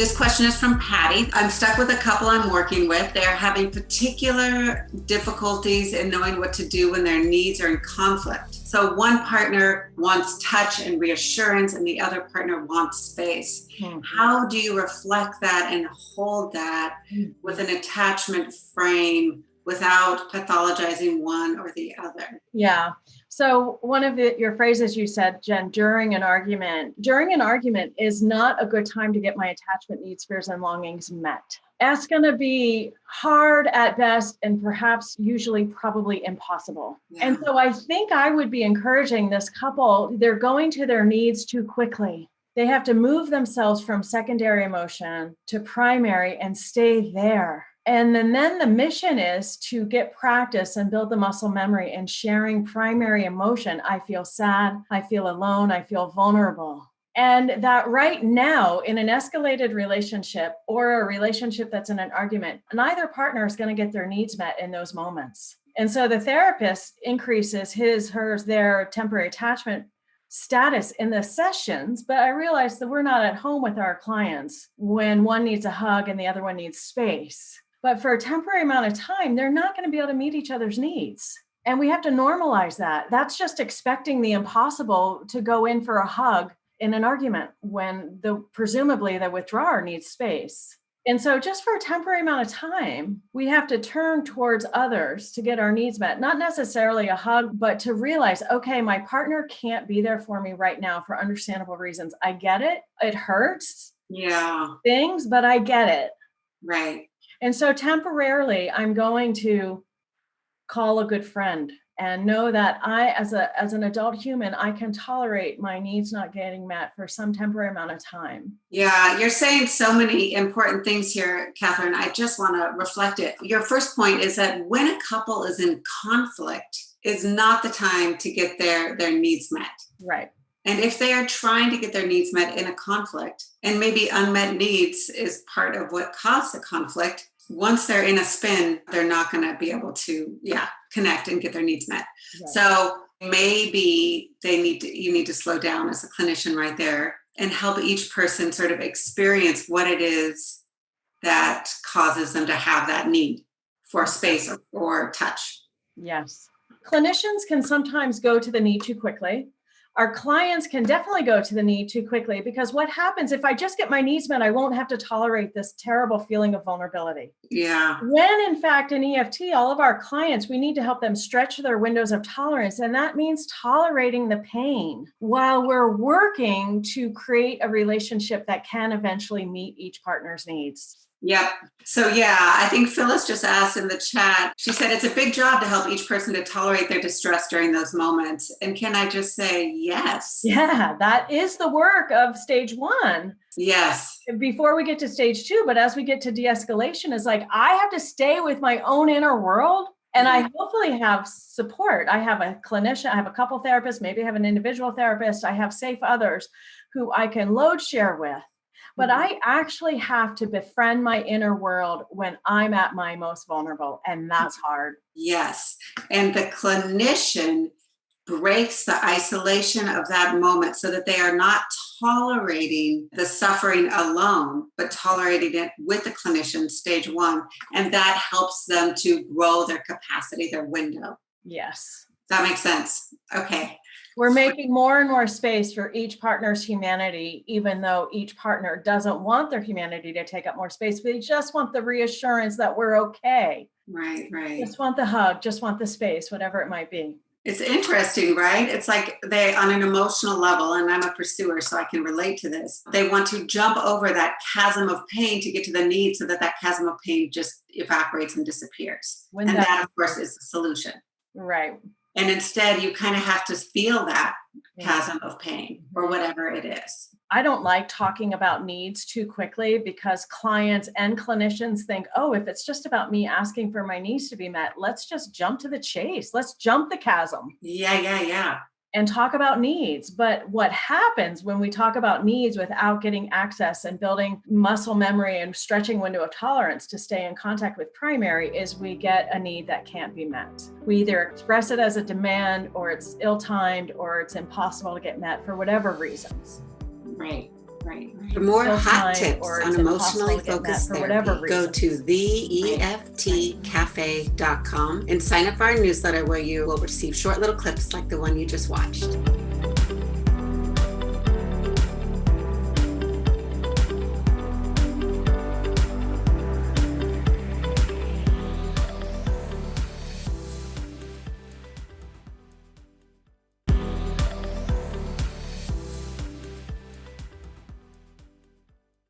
This question is from Patty. I'm stuck with a couple I'm working with. They're having particular difficulties in knowing what to do when their needs are in conflict. So one partner wants touch and reassurance and the other partner wants space. Mm-hmm. How do you reflect that and hold that with an attachment frame without pathologizing one or the other? Yeah. So one of your phrases you said, Jen, during an argument is not a good time to get my attachment needs, fears, and longings met. That's going to be hard at best and perhaps usually probably impossible. Yeah. And so I think I would be encouraging this couple, they're going to their needs too quickly. They have to move themselves from secondary emotion to primary and stay there. And then the mission is to get practice and build the muscle memory and sharing primary emotion. I feel sad, I feel alone, I feel vulnerable. And that right now in an escalated relationship or a relationship that's in an argument, neither partner is going to get their needs met in those moments. And so the therapist increases their temporary attachment status in the sessions, but I realize that we're not at home with our clients when one needs a hug and the other one needs space. But for a temporary amount of time, they're not going to be able to meet each other's needs. And we have to normalize that. That's just expecting the impossible to go in for a hug in an argument when presumably the withdrawer needs space. And so just for a temporary amount of time, we have to turn towards others to get our needs met. Not necessarily a hug, but to realize, okay, my partner can't be there for me right now for understandable reasons. I get it. It hurts. Yeah. Things, but I get it. Right. And so temporarily, I'm going to call a good friend and know that I, as an adult human, I can tolerate my needs not getting met for some temporary amount of time. Yeah, you're saying so many important things here, Catherine. I just want to reflect it. Your first point is that when a couple is in conflict, is not the time to get their needs met. Right. And if they are trying to get their needs met in a conflict, and maybe unmet needs is part of what caused the conflict, once they're in a spin, they're not going to be able to, connect and get their needs met. Right. So maybe you need to slow down as a clinician right there and help each person sort of experience what it is that causes them to have that need for space or touch. Yes. Clinicians can sometimes go to the need too quickly. Our clients can definitely go to the need too quickly because what happens if I just get my needs met, I won't have to tolerate this terrible feeling of vulnerability. Yeah. When in fact in EFT, all of our clients, we need to help them stretch their windows of tolerance. And that means tolerating the pain while we're working to create a relationship that can eventually meet each partner's needs. Yep. So I think Phyllis just asked in the chat, she said, it's a big job to help each person to tolerate their distress during those moments. And can I just say, yes. Yeah, that is the work of stage 1. Yes. Before we get to stage 2, but as we get to de-escalation, is like, I have to stay with my own inner world. And I hopefully have support. I have a clinician, I have a couple therapists, maybe I have an individual therapist. I have safe others who I can load share with. But I actually have to befriend my inner world when I'm at my most vulnerable, and that's hard. Yes. And the clinician breaks the isolation of that moment so that they are not tolerating the suffering alone, but tolerating it with the clinician, stage 1. And that helps them to grow their capacity, their window. Yes. That makes sense. Okay. We're making more and more space for each partner's humanity, even though each partner doesn't want their humanity to take up more space. They just want the reassurance that we're okay. Right. Just want the hug, just want the space, whatever it might be. It's interesting, right? It's like they, on an emotional level, and I'm a pursuer, so I can relate to this. They want to jump over that chasm of pain to get to the need so that chasm of pain just evaporates and disappears. And that, of course, is the solution. Right. And instead, you kind of have to feel that chasm of pain or whatever it is. I don't like talking about needs too quickly because clients and clinicians think, oh, if it's just about me asking for my needs to be met, let's just jump to the chase. Let's jump the chasm. Yeah. And talk about needs. But what happens when we talk about needs without getting access and building muscle memory and stretching window of tolerance to stay in contact with primary is we get a need that can't be met. We either express it as a demand or it's ill-timed or it's impossible to get met for whatever reasons. Right. Right. For more feel hot time tips or on it's emotionally impossible to get met focused for whatever therapy, go reason. to theeftcafe.com and sign up for our newsletter where you will receive short little clips like the one you just watched.